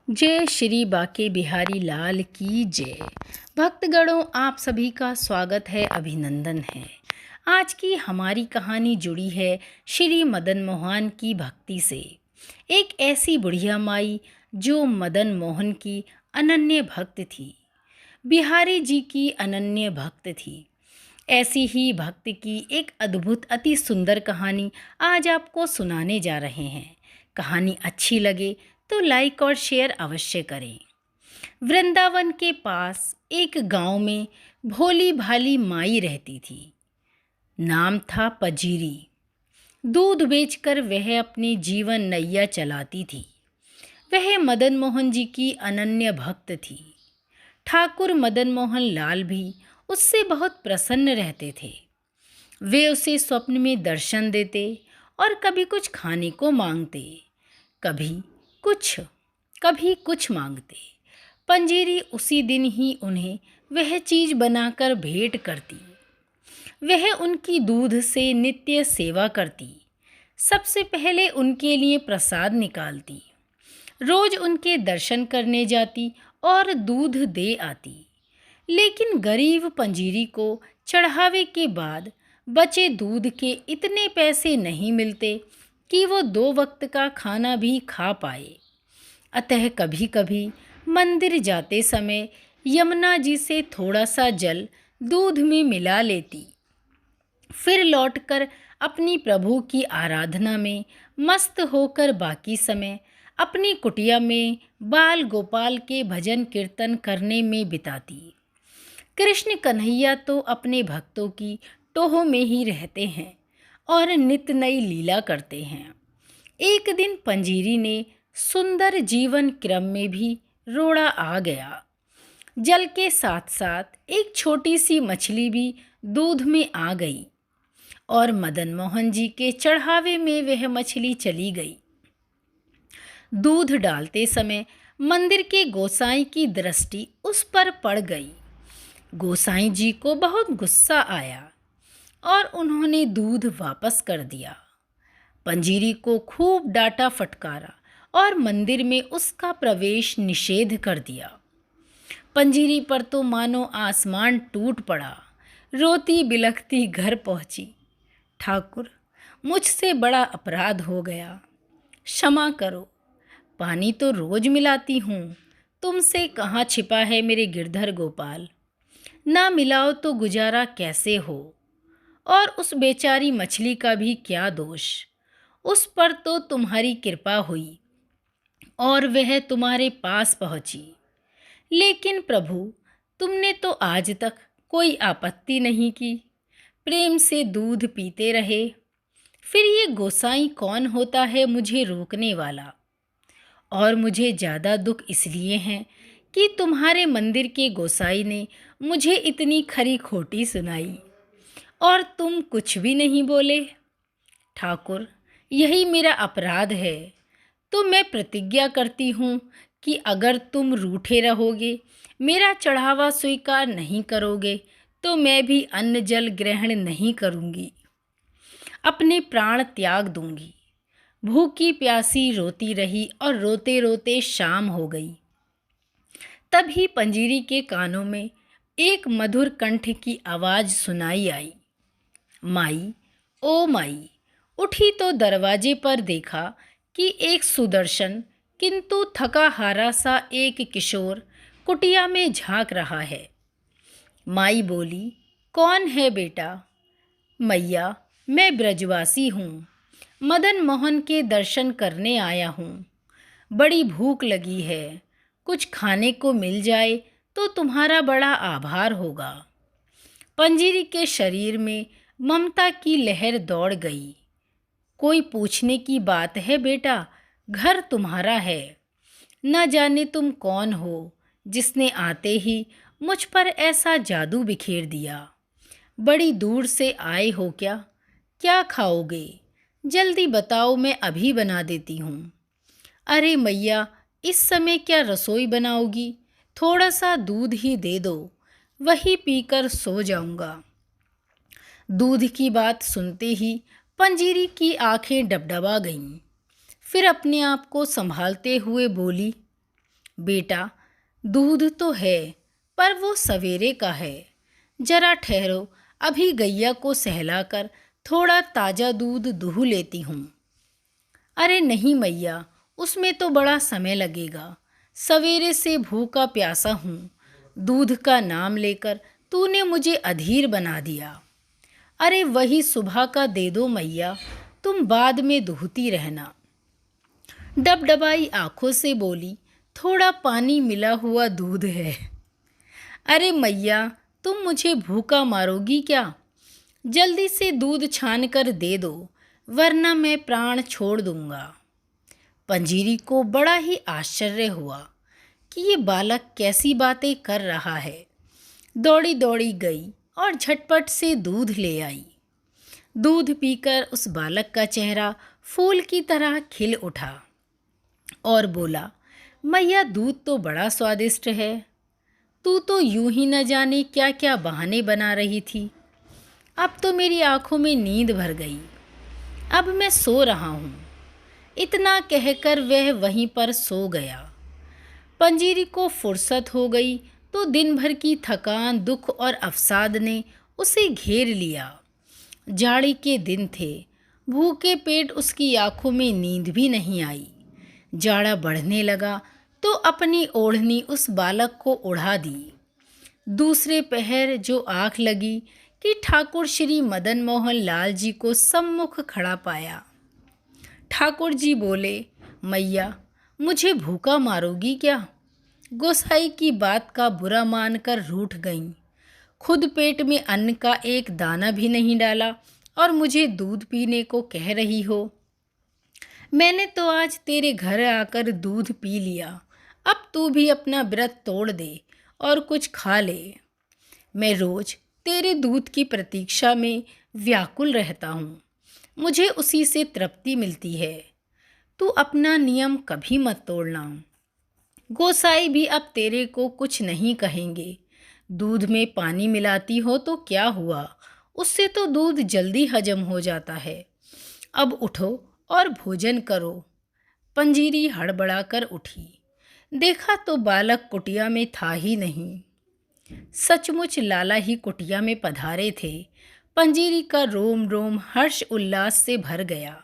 जय श्री बाके बिहारी लाल की जय। भक्तगणों, आप सभी का स्वागत है, अभिनंदन है। आज की हमारी कहानी जुड़ी है श्री मदन मोहन की भक्ति से। एक ऐसी बुढ़िया माई जो मदन मोहन की अनन्य भक्त थी, बिहारी जी की अनन्य भक्त थी। ऐसी ही भक्त की एक अद्भुत अति सुंदर कहानी आज आपको सुनाने जा रहे हैं। कहानी अच्छी लगे तो लाइक और शेयर अवश्य करें। वृंदावन के पास एक गांव में भोली भाली माई रहती थी। नाम था पजीरी। दूध बेचकर वह अपनी जीवन नैया चलाती थी। वह मदन मोहन जी की अनन्य भक्त थी। ठाकुर मदन मोहन लाल भी उससे बहुत प्रसन्न रहते थे। वे उसे स्वप्न में दर्शन देते और कभी कुछ खाने को मांगते, कभी कुछ कभी कुछ मांगते। पंजीरी उसी दिन ही उन्हें वह चीज़ बनाकर भेंट करती। वह उनकी दूध से नित्य सेवा करती। सबसे पहले उनके लिए प्रसाद निकालती। रोज उनके दर्शन करने जाती और दूध दे आती। लेकिन गरीब पंजीरी को चढ़ावे के बाद बचे दूध के इतने पैसे नहीं मिलते कि वो 2 वक्त का खाना भी खा पाए। अतः कभी कभी मंदिर जाते समय यमुना जी से थोड़ा सा जल दूध में मिला लेती। फिर लौटकर अपनी प्रभु की आराधना में मस्त होकर बाकी समय अपनी कुटिया में बाल गोपाल के भजन कीर्तन करने में बिताती। कृष्ण कन्हैया तो अपने भक्तों की टोह में ही रहते हैं और नित नई लीला करते हैं। एक दिन पंजीरी ने सुंदर जीवन क्रम में भी रोड़ा आ गया। जल के साथ साथ एक छोटी सी मछली भी दूध में आ गई और मदन मोहन जी के चढ़ावे में वह मछली चली गई। दूध डालते समय मंदिर के गोसाई की दृष्टि उस पर पड़ गई। गोसाई जी को बहुत गुस्सा आया और उन्होंने दूध वापस कर दिया। पंजीरी को खूब डांटा फटकारा और मंदिर में उसका प्रवेश निषेध कर दिया। पंजीरी पर तो मानो आसमान टूट पड़ा। रोती बिलखती घर पहुंची। ठाकुर, मुझसे बड़ा अपराध हो गया, क्षमा करो। पानी तो रोज मिलाती हूँ, तुमसे कहाँ छिपा है मेरे गिरधर गोपाल। ना मिलाओ तो गुजारा कैसे हो। और उस बेचारी मछली का भी क्या दोष, उस पर तो तुम्हारी कृपा हुई और वह तुम्हारे पास पहुंची। लेकिन प्रभु, तुमने तो आज तक कोई आपत्ति नहीं की, प्रेम से दूध पीते रहे। फिर ये गोसाई कौन होता है मुझे रोकने वाला। और मुझे ज़्यादा दुख इसलिए है कि तुम्हारे मंदिर के गोसाई ने मुझे इतनी खरी खोटी सुनाई और तुम कुछ भी नहीं बोले। ठाकुर, यही मेरा अपराध है। तो मैं प्रतिज्ञा करती हूँ कि अगर तुम रूठे रहोगे, मेरा चढ़ावा स्वीकार नहीं करोगे, तो मैं भी अन्न जल ग्रहण नहीं करूँगी, अपने प्राण त्याग दूंगी। भूखी प्यासी रोती रही और रोते रोते शाम हो गई। तभी पंजीरी के कानों में एक मधुर कंठ की आवाज़ सुनाई आई, माई, ओ माई। उठी तो दरवाजे पर देखा कि एक सुदर्शन किंतु थका हारा सा एक किशोर कुटिया में झांक रहा है। माई बोली, कौन है बेटा? मैया, मैं ब्रजवासी हूँ, मदन मोहन के दर्शन करने आया हूँ। बड़ी भूख लगी है, कुछ खाने को मिल जाए तो तुम्हारा बड़ा आभार होगा। पंजीरी के शरीर में ममता की लहर दौड़ गई। कोई पूछने की बात है बेटा, घर तुम्हारा है। न जाने तुम कौन हो जिसने आते ही मुझ पर ऐसा जादू बिखेर दिया। बड़ी दूर से आए हो क्या? क्या खाओगे? जल्दी बताओ, मैं अभी बना देती हूँ। अरे मैया, इस समय क्या रसोई बनाओगी? थोड़ा सा दूध ही दे दो, वही पीकर सो जाऊँगा। दूध की बात सुनते ही पंजीरी की आंखें डबडबा गईं। फिर अपने आप को संभालते हुए बोली, बेटा, दूध तो है, पर वो सवेरे का है। जरा ठहरो, अभी गैया को सहलाकर थोड़ा ताज़ा दूध दूह लेती हूँ। अरे नहीं मैया, उसमें तो बड़ा समय लगेगा। सवेरे से भूखा प्यासा हूँ। दूध का नाम लेकर तूने मुझे अधीर बना दिया। अरे वही सुबह का दे दो मैया, तुम बाद में दूहती रहना। डबडबाई आंखों से बोली, थोड़ा पानी मिला हुआ दूध है। अरे मैया, तुम मुझे भूखा मारोगी क्या? जल्दी से दूध छान कर दे दो, वरना मैं प्राण छोड़ दूंगा। पंजीरी को बड़ा ही आश्चर्य हुआ कि ये बालक कैसी बातें कर रहा है। दौड़ी दौड़ी गई और झटपट से दूध ले आई। दूध पीकर उस बालक का चेहरा फूल की तरह खिल उठा और बोला, मैया दूध तो बड़ा स्वादिष्ट है। तू तो यूं ही न जाने क्या क्या बहाने बना रही थी। अब तो मेरी आंखों में नींद भर गई। अब मैं सो रहा हूँ। इतना कहकर वह वहीं पर सो गया। पंजीरी को फुर्सत हो गई तो दिन भर की थकान, दुख और अवसाद ने उसे घेर लिया। जाड़ी के दिन थे। भूखे पेट उसकी आंखों में नींद भी नहीं आई। जाड़ा बढ़ने लगा तो अपनी ओढ़नी उस बालक को उड़ा दी। दूसरे पहर जो आँख लगी कि ठाकुर श्री मदन मोहन लाल जी को सम्मुख खड़ा पाया। ठाकुर जी बोले, मैया, मुझे भूखा मारोगी क्या? गोसाई की बात का बुरा मानकर रूठ गईं। खुद पेट में अन्न का एक दाना भी नहीं डाला और मुझे दूध पीने को कह रही हो। मैंने तो आज तेरे घर आकर दूध पी लिया। अब तू भी अपना व्रत तोड़ दे और कुछ खा ले। मैं रोज तेरे दूध की प्रतीक्षा में व्याकुल रहता हूँ। मुझे उसी से तृप्ति मिलती है। तू अपना नियम कभी मत तोड़ना। गोसाई भी अब तेरे को कुछ नहीं कहेंगे। दूध में पानी मिलाती हो तो क्या हुआ, उससे तो दूध जल्दी हजम हो जाता है। अब उठो और भोजन करो। पंजीरी हड़बड़ाकर उठी। देखा तो बालक कुटिया में था ही नहीं। सचमुच लाला ही कुटिया में पधारे थे। पंजीरी का रोम रोम हर्ष उल्लास से भर गया।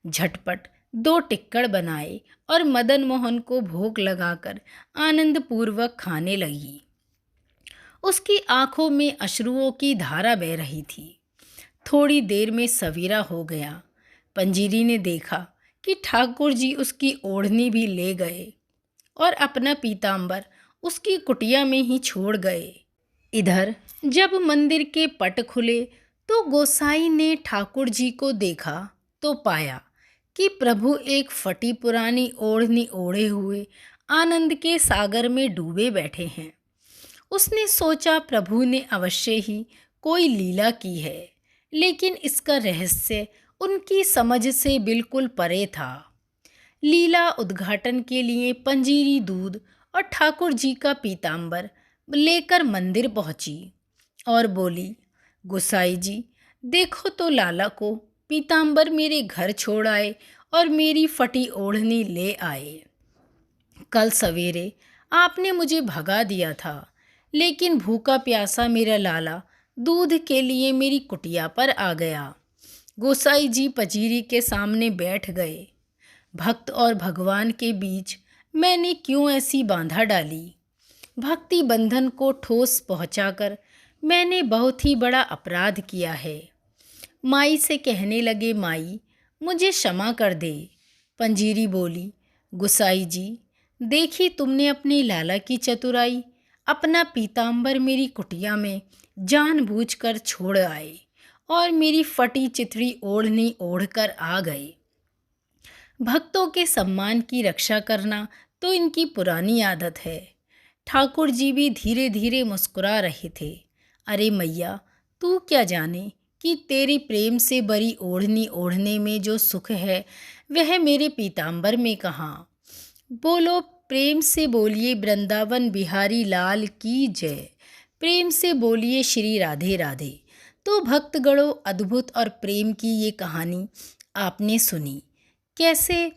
झटपट 2 टिक्कड़ बनाए और मदन मोहन को भोग लगाकर आनंदपूर्वक खाने लगी। उसकी आंखों में अश्रुओं की धारा बह रही थी। थोड़ी देर में सवेरा हो गया। पंजीरी ने देखा कि ठाकुर जी उसकी ओढ़नी भी ले गए और अपना पीताम्बर उसकी कुटिया में ही छोड़ गए। इधर जब मंदिर के पट खुले तो गोसाई ने ठाकुर जी को देखा तो पाया कि प्रभु एक फटी पुरानी ओढ़नी ओढ़े हुए आनंद के सागर में डूबे बैठे हैं। उसने सोचा प्रभु ने अवश्य ही कोई लीला की है, लेकिन इसका रहस्य उनकी समझ से बिल्कुल परे था। लीला उद्घाटन के लिए पंजीरी दूध और ठाकुर जी का पीताम्बर लेकर मंदिर पहुंची और बोली, गोसाई जी, देखो तो लाला को पीताम्बर मेरे घर छोड़ आए और मेरी फटी ओढ़नी ले आए। कल सवेरे आपने मुझे भगा दिया था, लेकिन भूखा प्यासा मेरा लाला दूध के लिए मेरी कुटिया पर आ गया। गोसाई जी पंजीरी के सामने बैठ गए। भक्त और भगवान के बीच मैंने क्यों ऐसी बांधा डाली? भक्ति बंधन को ठोस पहुंचाकर मैंने बहुत ही बड़ा अपराध किया है। माई से कहने लगे, माई मुझे क्षमा कर दे। पंजीरी बोली, गोसाई जी, देखी तुमने अपने लाला की चतुराई। अपना पीताम्बर मेरी कुटिया में जानबूझकर छोड़ आए और मेरी फटी चिथड़ी ओढ़नी ओढ़कर आ गए। भक्तों के सम्मान की रक्षा करना तो इनकी पुरानी आदत है। ठाकुर जी भी धीरे धीरे मुस्कुरा रहे थे। अरे मैया, तू क्या जाने कि तेरी प्रेम से भरी ओढ़नी ओढ़ने में जो सुख है वह मेरे पीताम्बर में कहाँ। बोलो, प्रेम से बोलिए वृंदावन बिहारी लाल की जय। प्रेम से बोलिए श्री राधे राधे। तो भक्तगणों, अद्भुत और प्रेम की ये कहानी आपने सुनी। कैसे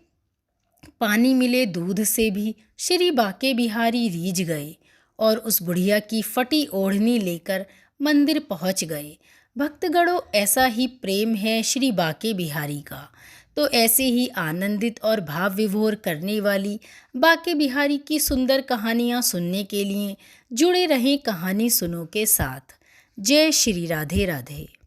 पानी मिले दूध से भी श्री बाके बिहारी रीझ गए और उस बुढ़िया की फटी ओढ़नी लेकर मंदिर पहुंच गए। भक्तगणों, ऐसा ही प्रेम है श्री बाके बिहारी का। तो ऐसे ही आनंदित और भाव विभोर करने वाली बाके बिहारी की सुंदर कहानियाँ सुनने के लिए जुड़े रहें कहानी सुनो के साथ। जय श्री राधे राधे।